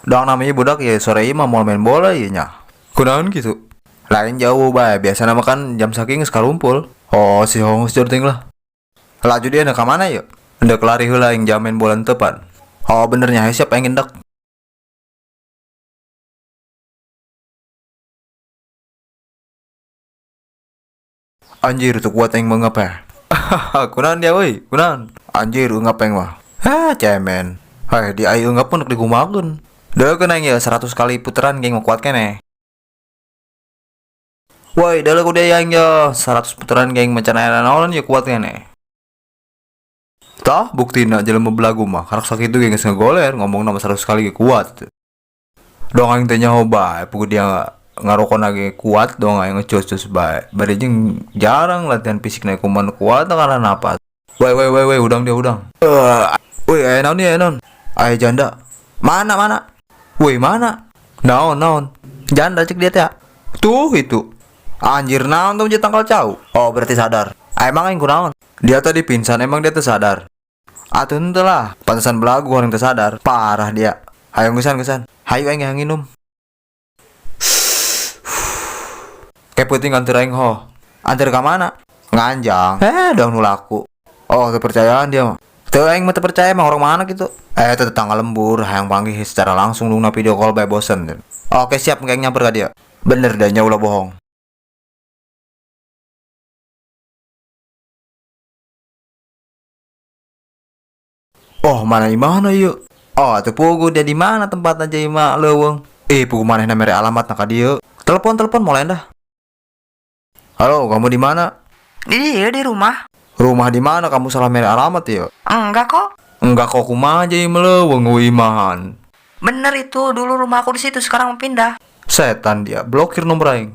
Dong namanya budak ya sore ini mah mau main bola ya nya. Kunaon gitu. Lain jauh bae, biasa nama kan jam saking sekarumpul. Oh, si Hongus jorting lah. Laju dia nak mana yuk? Hendak lari heula yang jamin bola tepan. Oh, benernya siap pengen dek. Anjir tuh kuat yang mengapa? Kunan dia woi, kunan. Anjir ngapeng mah. Hah, cemen. Hai, di ayu ngap pun digumakeun. Dah kena ya 100 kali putaran geng mau kuat kene. Woi, dah lagu dia yang ya 100 putaran geng macan air naon ya kuat kene. Tah, bukti nak jalan membelagu mah. Karak sakit itu geng ngegoler ngomong nama 100 kali kuat. Dong yang tanya hoba, pukul dia ngarokon lagi kuat dong yang ngecus-cus bae. Bari jeung jarang latihan fisik naik kuman kuat karena apa? Woi, udang dia udang. Woi, ayo naon nih, naon? Ayo janda. Mana? Woi, mana? Naon? Janda cek dia teh. Tuh itu. Anjir naon tuh tanggal cau. Oh, berarti sadar. Emang aing kunaon? Dia tadi pingsan emang dia tuh sadar. Atuh henteu lah, pantesan belagu orang teu sadar. Parah dia. Hayo gesan. Hayo aing nginum. Kayak penting antar aing ho. Antar ka mana? Nganjang. Dong nulaku. Oh, kepercayaan dia mah. Teu aing mah teu percaya mah orang mana gitu. Teu tetangga lembur, hayang panggil secara langsung lu video call bae bosen. Oke, siap kayak nyamper ka dia. Bener dah ulah bohong. Oh, mana yuk? Oh, tuh pugu dia di mana tempat aja ima leuweung. Pugu mana mere alamat nak ka dieu. Telepon mulai dah. Halo, kamu di mana? Di rumah. Rumah di mana? Kamu salah mere alamat ya? Enggak kok. Enggak kok kumaha aja meleuweung imahan. Bener itu, dulu rumah aku di situ, sekarang mau pindah. Setan dia, blokir nomor aing.